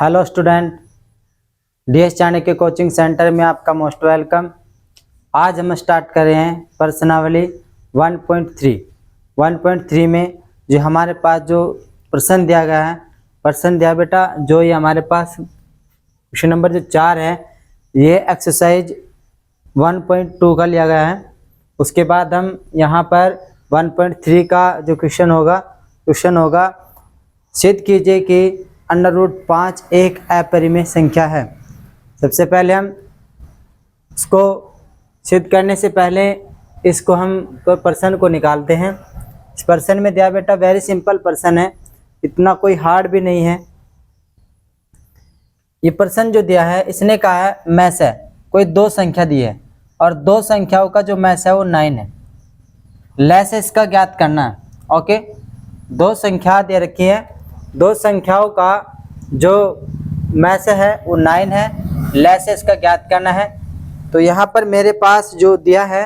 Hello student, DS Chanakya coaching centre में आपका most welcome. आज हम स्टार्ट कर रहे हैं प्रश्नावली 1.3। 1.3 में जो हमारे पास जो प्रश्न दिया गया है, प्रश्न दिया बेटा जो ये हमारे पास क्वेश्चन नंबर जो 4 है, ये एक्सरसाइज 1.2 का लिया गया है। उसके बाद हम यहाँ पर 1.3 का जो क्वेश्चन होगा सिद्ध कीजिए कि √5 एक अपरिमेय संख्या है। सबसे पहले हम इसको सिद्ध करने से पहले इसको हम कोई प्रश्न को निकालते हैं। इस प्रश्न में दिया बेटा वेरी सिंपल प्रश्न है, इतना कोई हार्ड भी नहीं है। ये प्रश्न जो दिया है इसने कहा है मैस है, कोई दो संख्या दी है और दो संख्याओं का जो मैस है वो 9 है। लेस इसका ज्ञात करना है। ओके, दो संख्या दे रखी है, दो संख्याओं का जो मैस है वो 9 है, लेस इसका ज्ञात करना है। तो यहाँ पर मेरे पास जो दिया है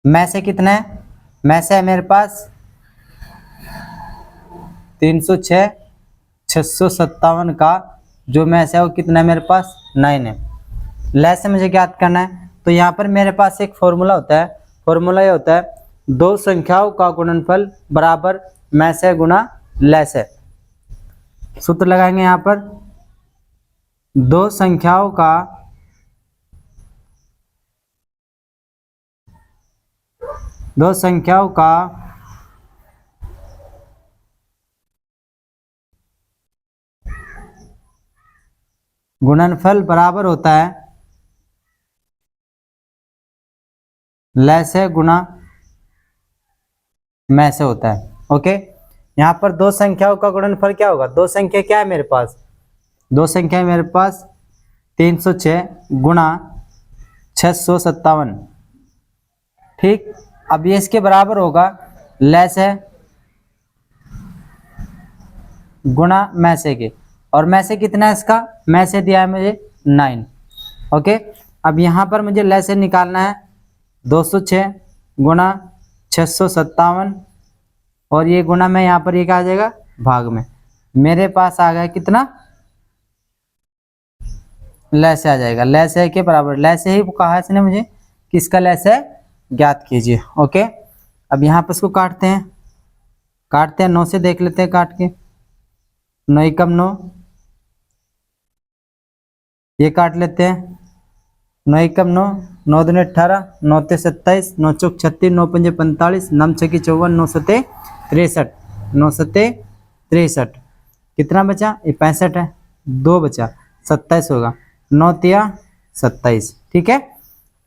मैस कितना है, मैस है मेरे पास 306, 657 का जो मैस है वो कितना है मेरे पास 9 है। लेस से मुझे ज्ञात करना है। तो यहाँ पर मेरे पास एक फॉर्मूला होता है, फॉर्मूला ये होता है दो संख्याओं का गुणनफल बराबर मैस है गुणा लेस है। सूत्र लगाएंगे यहाँ पर, दो संख्याओं का गुणनफल बराबर होता है लेस है गुणा मैस है होता है। ओके, यहाँ पर दो संख्याओं का गुणनफल क्या होगा, दो संख्या क्या है मेरे पास, दो संख्या है मेरे पास 306 गुणा 657। ठीक, अब ये इसके बराबर होगा लेस है गुणा मैसे के, और मैसे कितना है इसका, मैसे दिया है मुझे 9। ओके, अब यहाँ पर मुझे लेसे निकालना है 206 गुणा 657 और ये गुणा में यहाँ पर ये क्या आ जाएगा भाग में, मेरे पास आ गया कितना लेसे आ जाएगा, लेसे के बराबर, लेसे ही कहा इसने मुझे कि इसका लेसे ज्ञात कीजिए। ओके, अब यहाँ पर इसको काटते हैं 9 से देख लेते हैं काट के, 9 एकम 9, ये काट लेते हैं 9 एकम 9, 9 दूनी 18, 9 ते 27, 9 चौक 36, 9 पंजे 45, 9 छकी 54, 9 सते 63, 9 सते 63, कितना बचा, ये 65 है, 2 बचा 27 होगा, 9 तिया 27। ठीक है,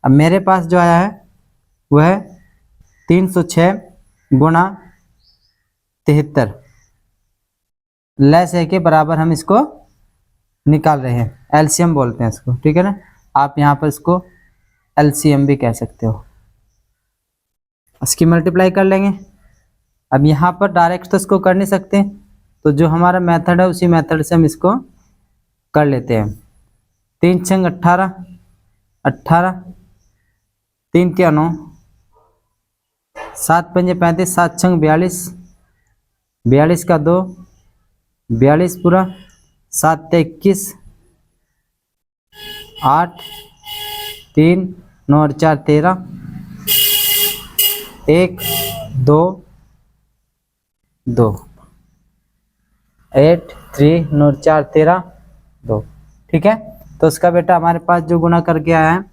अब मेरे पास जो आया है वह है 306 गुणा 73, लेस है के बराबर हम इसको निकाल रहे हैं, एलसीएम बोलते हैं इसको। ठीक है ना, आप यहाँ पर इसको एलसीएम भी कह सकते हो। इसकी मल्टीप्लाई कर लेंगे। अब यहाँ पर डायरेक्ट तो इसको कर नहीं सकते, तो जो हमारा मेथड है उसी मेथड से हम इसको कर लेते हैं। 3 छंग 18, 18, 3 तिया 9, 7 पंजे 35, 7 छंग 42, 42 का 2, 42 पूरा, 7 ते 21, 8, 3, 9 और 4 13, 1 2 2, 8 3 9 और 4 13 2। ठीक है, तो उसका बेटा हमारे पास जो गुणा करके आया है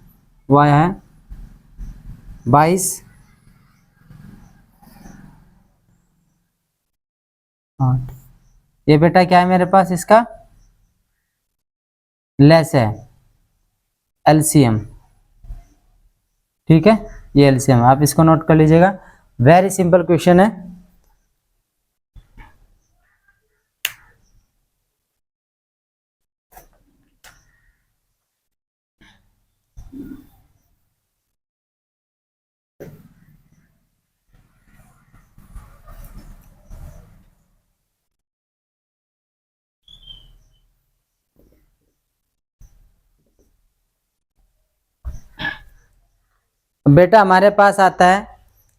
वो आया है 22, 8। ये बेटा क्या है मेरे पास, इसका लेस है एलसीएम। ठीक है, ये एलसीएम आप इसको नोट कर लीजिएगा, वेरी सिंपल क्वेश्चन है। बेटा हमारे पास आता है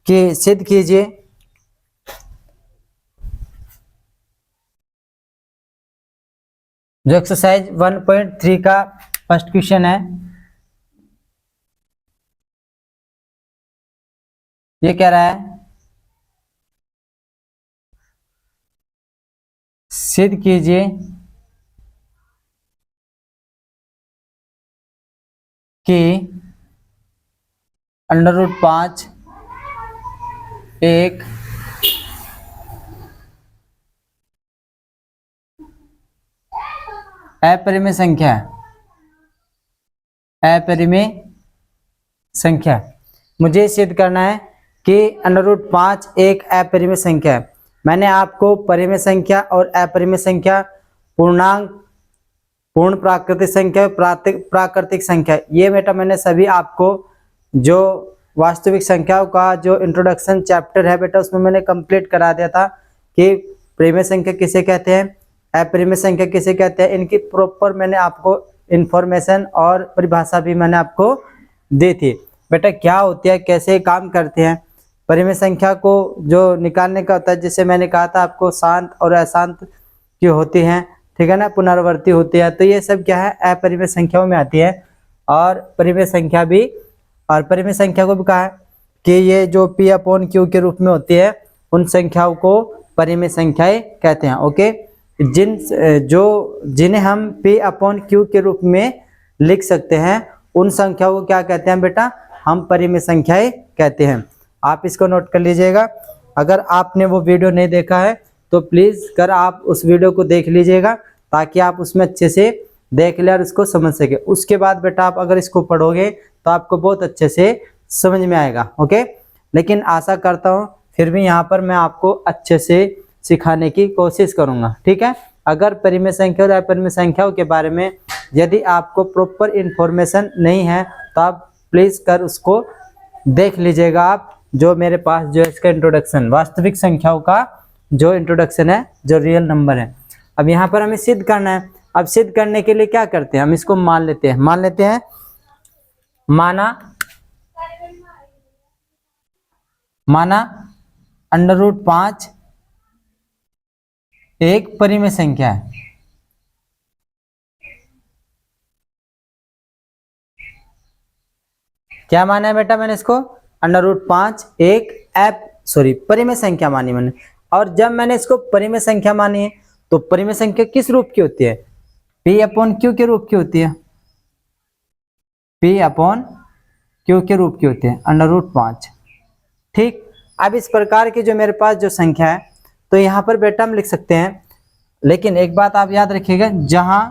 कि सिद्ध कीजिए जो एक्सरसाइज 1.3 का फर्स्ट क्वेश्चन है। ये कह रहा है सिद्ध कीजिए कि √5 एक अपरिमेय संख्या है। अपरिमेय संख्या मुझे सिद्ध करना है कि √5 एक अपरिमेय संख्या है। मैंने आपको परिमेय संख्या और अपरिमेय संख्या, पूर्णांक, पूर्ण प्राकृतिक संख्या, प्राकृतिक संख्या, ये बेटा मैंने सभी आपको जो वास्तविक संख्याओं का जो इंट्रोडक्शन चैप्टर है बेटा उसमें मैंने कंप्लीट करा दिया था कि परिमेय संख्या किसे कहते हैं, अपरिमेय संख्या किसे कहते हैं। इनकी प्रॉपर मैंने आपको इंफॉर्मेशन और परिभाषा भी मैंने आपको दी थी। बेटा क्या होती है, कैसे काम करते हैं। परिमेय संख्या को जो निकालने का होता है, जिसे मैंने कहा था आपको शांत और अशांत की होती हैं, ठीक है ना, पुनरावर्ती होती है। तो ये सब क्या है, अपरिमेय संख्याओं में आती है। और परिमेय संख्या भी, और परिमेय संख्या को भी कहा है कि ये जो P/Q के रूप में होती है उन संख्याओं को परिमेय संख्याएं कहते हैं। ओके, जिन्हें हम P/Q के रूप में लिख सकते हैं उन संख्याओं को क्या कहते हैं बेटा, हम परिमेय संख्याएं कहते हैं। आप इसको नोट कर लीजिएगा। अगर आपने वो वीडियो नहीं देखा है तो प्लीज कर आप उस वीडियो को देख लीजिएगा ताकि आप उसमें अच्छे से देख ले और उसको समझ सके। उसके बाद बेटा आप अगर इसको पढ़ोगे तो आपको बहुत अच्छे से समझ में आएगा। ओके, लेकिन आशा करता हूँ फिर भी यहाँ पर मैं आपको अच्छे से सिखाने की कोशिश करूँगा, ठीक है। अगर परिमेय संख्या और अपरिमेय संख्याओं के बारे में यदि आपको प्रॉपर इंफॉर्मेशन नहीं है तो आप प्लीज कर उसको देख लीजिएगा। आप जो मेरे पास जो इसका इंट्रोडक्शन, वास्तविक संख्याओं का जो इंट्रोडक्शन है, जो रियल नंबर है। अब यहाँ पर हमें सिद्ध करना है। अब सिद्ध करने के लिए क्या करते हैं, हम इसको मान लेते हैं। माना √5 एक परिमेय संख्या है। क्या माना है बेटा मैंने इसको, √5 एक परिमेय संख्या मानी मैंने। और जब मैंने इसको परिमेय संख्या मानी है तो परिमेय संख्या किस रूप की होती है, P/Q के रूप की होती है। P/Q के रूप की होती है √5, ठीक। अब इस प्रकार की जो मेरे पास जो संख्या है तो यहाँ पर बेटा हम लिख सकते हैं, लेकिन एक बात आप याद रखिएगा, जहां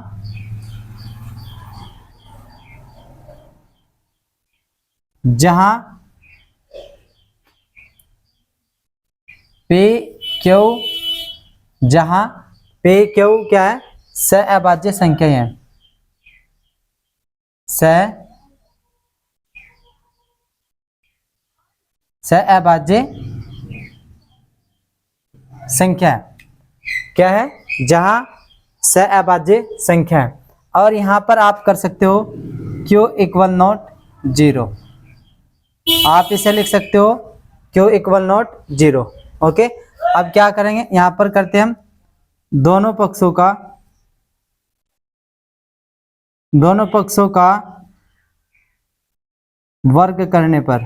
P/Q क्या है, सहअभाज्य संख्या है। सहअभाज्य संख्या क्या है, जहां सहअभाज्य संख्या है। और यहाँ पर आप कर सकते हो Q = 0, आप इसे लिख सकते हो Q = 0। ओके, अब क्या करेंगे, यहाँ पर करते हैं हम दोनों पक्षों का वर्ग करने पर,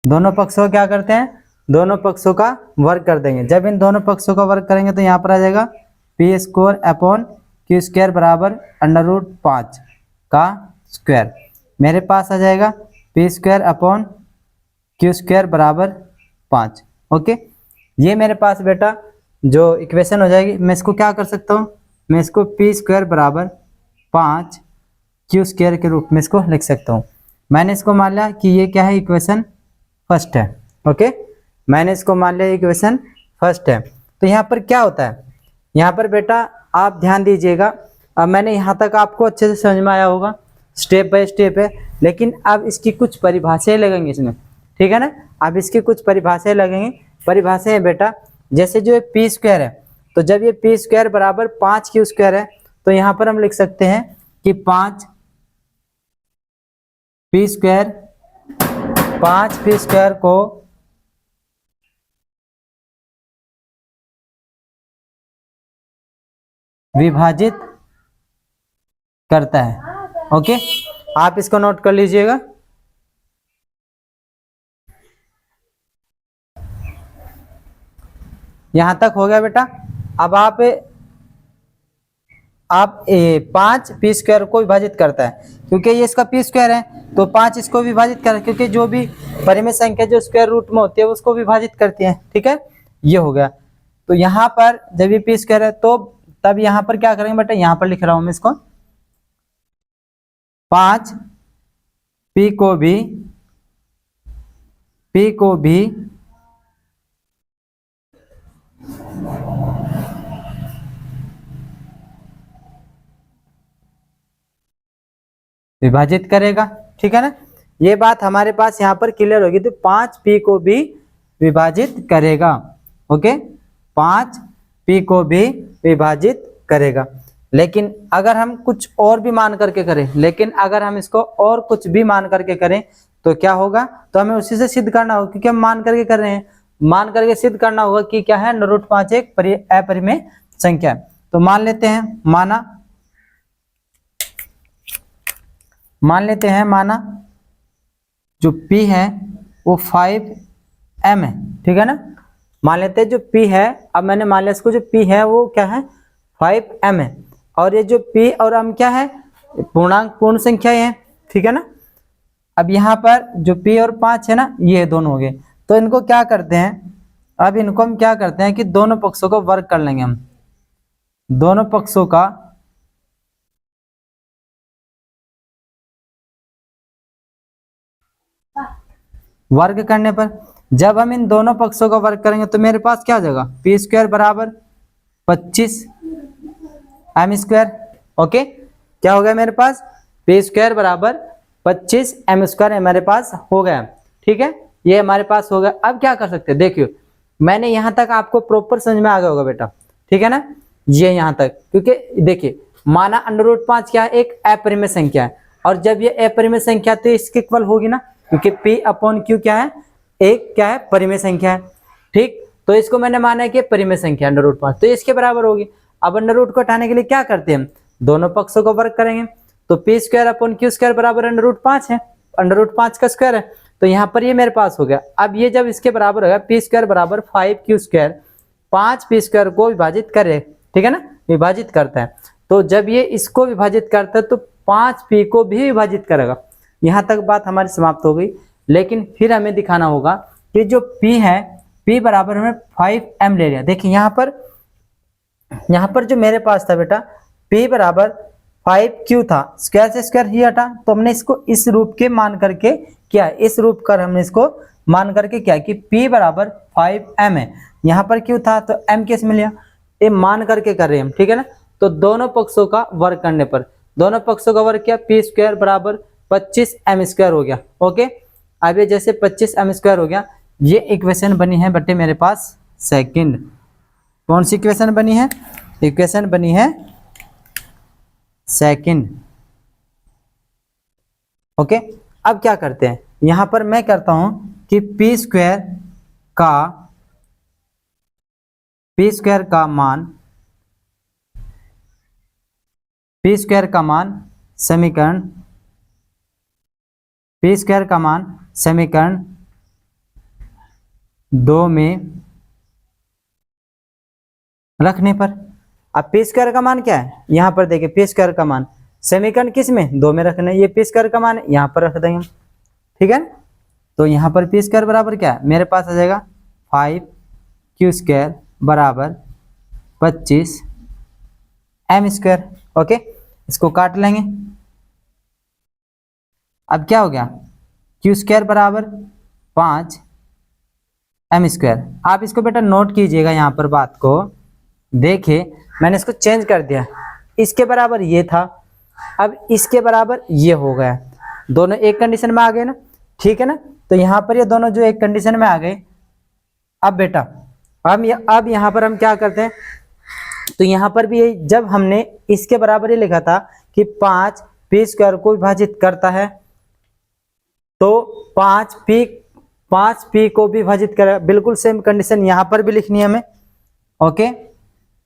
दोनों पक्षों क्या करते हैं, दोनों पक्षों का वर्ग कर देंगे। जब इन दोनों पक्षों का वर्ग करेंगे तो यहाँ पर आ जाएगा P² / Q² बराबर √5 का स्क्वायर। मेरे पास आ जाएगा P² / Q² बराबर 5। ओके, ये मेरे पास बेटा जो इक्वेशन हो जाएगी। मैं इसको क्या कर सकता हूँ, मैं इसको P² बराबर 5 Q² के रूप में इसको लिख सकता हूँ। मैंने इसको मान लिया कि ये क्या है, इक्वेशन फर्स्ट है। ओके, मैंने इसको मान लिया इक्वेशन फर्स्ट है। तो यहाँ पर क्या होता है, यहाँ पर बेटा आप ध्यान दीजिएगा। अब मैंने यहाँ तक आपको अच्छे से समझ में आया होगा, स्टेप बाय स्टेप है। लेकिन अब इसकी कुछ परिभाषाएं लगेंगी इसमें, ठीक है ना। अब इसकी कुछ परिभाषाएं लगेंगी। परिभाषाएं है बेटा, जैसे जो P² है, तो जब ये P² बराबर 5 Q² है तो यहाँ पर हम लिख सकते हैं कि 5 पी स्क्वायर 5 पी स्क्वायर को विभाजित करता है। ओके, आप इसको नोट कर लीजिएगा। यहां तक हो गया बेटा। अब आप 5 पी स्क्वायर को विभाजित करता है, क्योंकि ये इसका पी स्क्वायर है तो 5 इसको विभाजित कर, क्योंकि जो भी परिमेय संख्या जो स्क्वायर रूट में होती है उसको विभाजित करती है। ठीक है, ये हो गया। तो यहाँ पर जब ये पी स्क्वायर है तो तब यहाँ पर क्या करेंगे बेटा, यहाँ पर लिख रहा हूं मैं इसको, 5 पी को भी विभाजित करेगा। ठीक है ना, ये बात हमारे पास यहाँ पर क्लियर होगी। तो 5 पी को भी विभाजित करेगा। ओके, 5 पी को भी विभाजित करेगा। लेकिन अगर हम कुछ और भी मान करके करें, अगर हम इसको और कुछ भी मान करके करें तो क्या होगा, तो हमें उसी से सिद्ध करना होगा, क्योंकि हम मान करके कर रहे हैं। मान करके सिद्ध करना होगा कि क्या है, √5 एक अपरिमेय संख्या है। तो मान लेते हैं, मान लेते हैं माना जो P है वो 5m है। ठीक है ना, मान लेते हैं जो P है, अब मैंने मान लिया इसको, जो P है वो क्या है, 5m है। और ये जो P और m क्या है, पूर्णांक पूर्ण संख्या है। ठीक है ना, अब यहाँ पर जो P और 5 है ना, ये दोनों हो गए। तो इनको क्या करते हैं, अब इनको हम क्या करते हैं कि दोनों पक्षों का वर्ग कर लेंगे हम। दोनों पक्षों का वर्ग करने पर, जब हम इन दोनों पक्षों का वर्ग करेंगे तो मेरे पास क्या आ जाएगा, पी स्क्वायर बराबर 25 एम स्क्वायर। ओके, क्या हो गया मेरे पास, पी स्क्वायर बराबर 25 एम स्क्वायर हमारे पास हो गया। ठीक है, ये हमारे पास हो गया। अब क्या कर सकते हैं, देखियो मैंने यहाँ तक आपको प्रॉपर समझ में आ गया होगा बेटा। ठीक है ना, ये यहाँ तक, क्योंकि देखिए माना √5 क्या है, एक अपरिमेय संख्या है, और जब ये अपरिमेय संख्या तो इसके इक्वल होगी ना, क्योंकि P/Q क्या है, एक क्या है, परिमेय संख्या है। ठीक, तो इसको मैंने माना है कि परिमेय संख्या √5, तो इसके बराबर होगी। अब अंडर रूट को हटाने के लिए क्या करते हैं, दोनों पक्षों को वर्ग करेंगे। तो P²/Q² बराबर √5 है, √5 का स्क्वायर है। तो यहाँ पर ये मेरे पास हो गया। अब ये जब इसके बराबर होगा, P² बराबर 5Q², 5P² को विभाजित करे। ठीक है ना, विभाजित करता है। तो जब ये इसको विभाजित करता है तो 5P को भी विभाजित करेगा। यहाँ तक बात हमारी समाप्त हो गई। लेकिन फिर हमें दिखाना होगा कि जो P है, P बराबर हमें 5m ले लिया। देखिए यहाँ पर जो मेरे पास था बेटा, P बराबर 5Q था, स्क्वायर से स्क्वायर ही हटा, तो हमने इसको इस रूप के मान करके क्या, इस रूप कर हमने इसको मान करके क्या कि P बराबर 5m है। यहाँ पर Q था तो m कैसे मिल गया, ये मान करके कर रहे हैं हम। ठीक है ना, तो दोनों पक्षों का वर्ग करने पर, दोनों पक्षों का वर्ग किया, P² बराबर 25m² हो गया। ओके, अब ये जैसे 25m² हो गया, ये इक्वेशन बनी है बटे मेरे पास सेकंड। कौन सी इक्वेशन बनी है, इक्वेशन बनी है सेकंड। ओके, अब क्या करते हैं, यहां पर मैं करता हूं कि P² का मान, P² का मान समीकरण, P² का मान समीकरण 2 में रखने पर। अब P² का मान क्या है, यहां पर देखिए P² का मान समीकरण किस में, 2 में रखना है। ये P² का मान यहां पर रख देंगे। ठीक है, तो यहां पर P² बराबर क्या है, मेरे पास आ जाएगा 5Q² बराबर 25m²। ओके, इसको काट लेंगे। अब क्या हो गया, Q² बराबर 5m²। आप इसको बेटा नोट कीजिएगा, यहाँ पर बात को देखिए, मैंने इसको चेंज कर दिया। इसके बराबर ये था, अब इसके बराबर ये हो गया, दोनों एक कंडीशन में आ गए ना। ठीक है ना, तो यहाँ पर ये दोनों जो एक कंडीशन में आ गए। अब बेटा अब यहाँ पर हम क्या करते हैं, तो यहाँ पर भी यही, जब हमने इसके बराबर ये लिखा था कि 5 P² को विभाजित करता है, तो 5p को भी विभाजित करेगा। बिल्कुल सेम कंडीशन यहाँ पर भी लिखनी है हमें। ओके,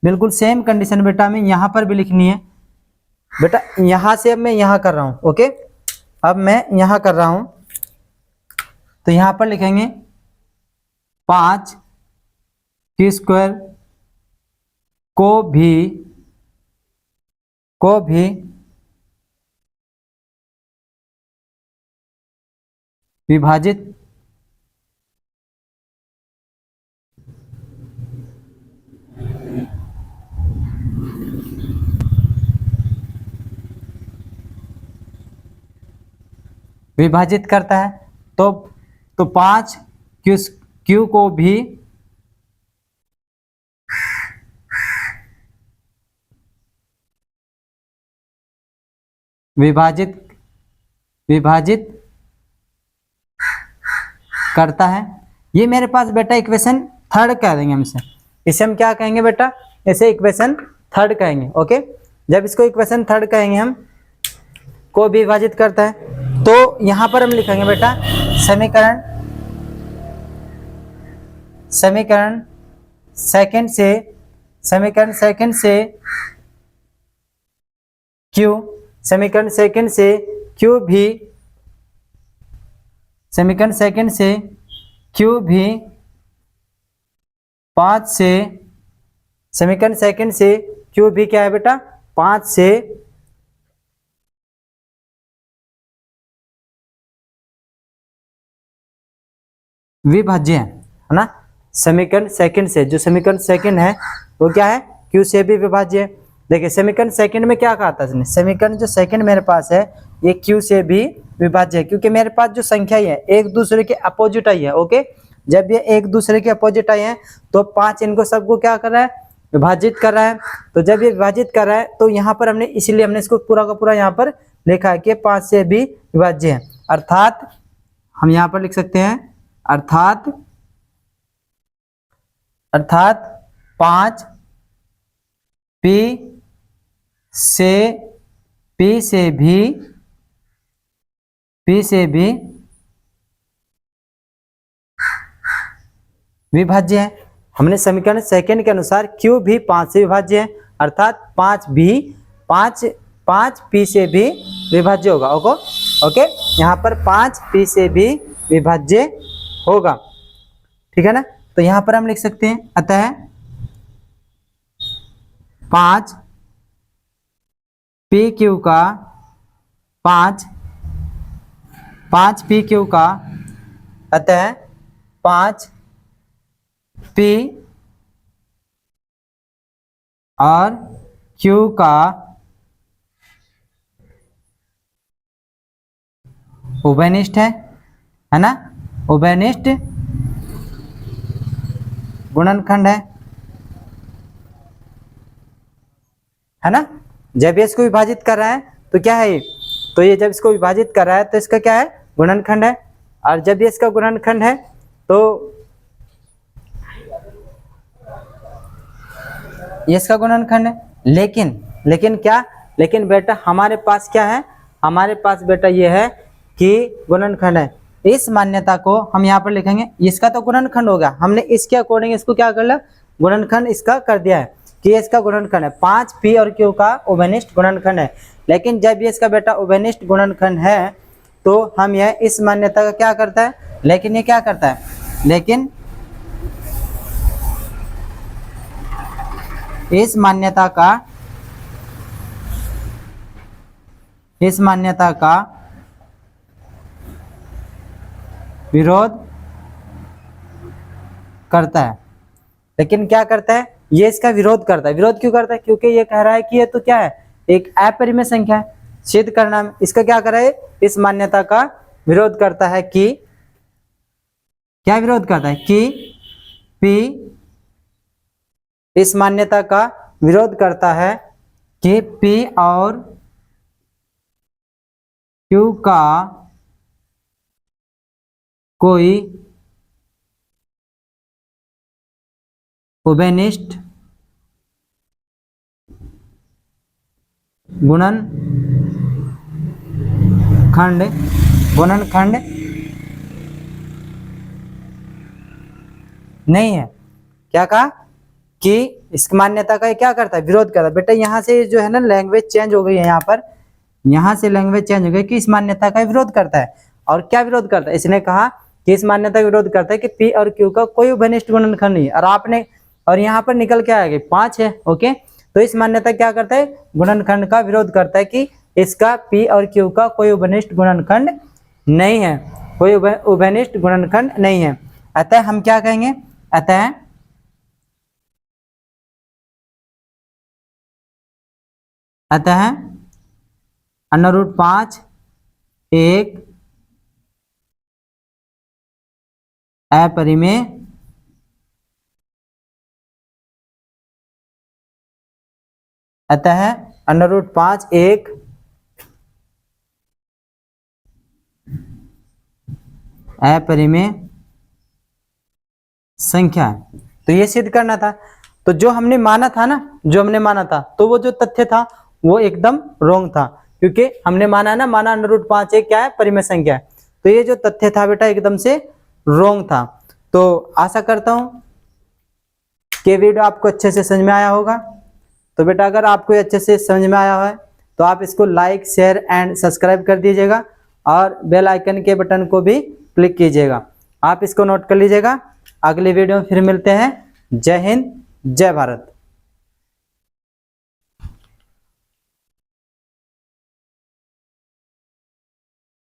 बिल्कुल सेम कंडीशन बेटा हमें यहाँ पर भी लिखनी है बेटा। यहाँ से अब मैं यहाँ कर रहा हूँ। ओके, अब मैं यहाँ कर रहा हूँ, तो यहाँ पर लिखेंगे 5q² को भी विभाजित करता है। तो 5q को भी विभाजित करता है। ये मेरे पास बेटा इक्वेशन थर्ड कह देंगे हम इसे हम क्या कहेंगे बेटा, इसे इक्वेशन थर्ड कहेंगे। ओके, जब इसको इक्वेशन थर्ड कहेंगे हम, को भी विभाजित करता है, तो यहां पर हम लिखेंगे बेटा समीकरण सेकंड से क्यू भी 5 से क्यू भी क्या है बेटा 5 से विभाज्य है ना। समीकरण सेकंड से, जो समीकरण सेकंड है वो क्या है, क्यू से भी विभाज्य है। देखिए समीकरण सेकंड में क्या कहा था इसने, समीकरण जो सेकंड मेरे पास है ये क्यू से भी विभाज्य है, क्योंकि मेरे पास जो संख्या है एक दूसरे के अपोजिट आई है। ओके, जब ये एक दूसरे के अपोजिट आई है तो 5 इनको सबको क्या कर रहा है, विभाजित कर रहा है। तो जब ये विभाजित कर रहा है तो यहाँ पर हमने, इसीलिए हमने इसको पूरा का पूरा यहाँ पर लिखा है कि 5 से भी विभाज्य है। अर्थात हम यहाँ पर लिख सकते हैं अर्थात 5p से भी विभाज्य है। हमने समीकरण सेकंड के अनुसार q भी 5 से विभाज्य है, अर्थात 5p से भी विभाज्य होगा। ओके, यहाँ पर 5p से भी विभाज्य होगा, ठीक है ना। तो यहाँ पर हम लिख सकते हैं अतः 5pq का अतः 5p और q का उभयनिष्ठ है ना, उभयनिष्ठ गुणनखंड है ना। जब ये इसको विभाजित कर रहा है तो क्या है, तो ये जब इसको विभाजित कर रहा है तो इसका क्या है, गुणनखंड है। और जब ये इसका गुणनखंड है तो ये इसका गुणनखंड है। लेकिन बेटा हमारे पास क्या है, हमारे पास बेटा ये है कि गुणनखंड है। इस मान्यता को हम यहाँ पर लिखेंगे, इसका तो गुणनखंड होगा, हमने इसके अकॉर्डिंग इसको क्या कर लिया, गुणनखंड इसका कर दिया है कि इसका गुणनखंड है। 5p और q का उभयनिष्ठ गुणनखंड है। लेकिन जब ये इसका बेटा उभयनिष्ठ गुणनखंड है तो हम यह इस मान्यता का क्या करता है, लेकिन ये क्या करता है, लेकिन इस मान्यता का विरोध करता है। लेकिन क्या करता है, ये इसका विरोध करता है। विरोध क्यों करता है, क्योंकि ये कह रहा है कि ये तो क्या है, एक अपरिमेय संख्या है। सिद्ध करना में इसका क्या कर रहा है, इस मान्यता का विरोध करता है कि, क्या विरोध करता है कि p, इस मान्यता का विरोध करता है कि p और q का कोई उभयनिष्ठ गुणनखंड नहीं है। क्या कहा कि इस मान्यता का क्या करता है, विरोध करता है। बेटा यहाँ से जो है ना लैंग्वेज चेंज हो गई है, यहाँ पर यहाँ से लैंग्वेज चेंज हो गई कि इस मान्यता का विरोध करता है। और क्या विरोध करता है, इसने कहा कि इस मान्यता का विरोध करता है कि P और Q का कोई उभयनिष्ठ गुणनखंड नहीं है। और आपने और यहाँ पर निकल के आएगा 5 है। ओके, तो इस मान्यता क्या करता है, गुणनखंड का विरोध करता है कि इसका P और Q का कोई उभयनिष्ठ गुणनखंड नहीं है, कोई उभयनिष्ठ गुणनखंड नहीं है। अतः हम क्या कहेंगे, अतः √5 एक अपरिमेय अतः √5 एक अपरिमेय संख्या है। तो ये सिद्ध करना था। तो जो हमने माना था ना, जो हमने माना था, तो वो जो तथ्य था वो एकदम रॉन्ग था, क्योंकि हमने माना ना, माना √5 एक क्या है, परिमेय संख्या है। तो ये जो तथ्य था बेटा एकदम से रॉन्ग था। तो आशा करता हूं कि वीडियो आपको अच्छे से समझ में आया होगा। तो बेटा अगर आपको अच्छे से समझ में आया है तो आप इसको लाइक, शेयर एंड सब्सक्राइब कर दीजिएगा और बेल आइकन के बटन को भी क्लिक कीजिएगा। आप इसको नोट कर लीजिएगा। अगली वीडियो में फिर मिलते हैं। जय हिंद, जय भारत।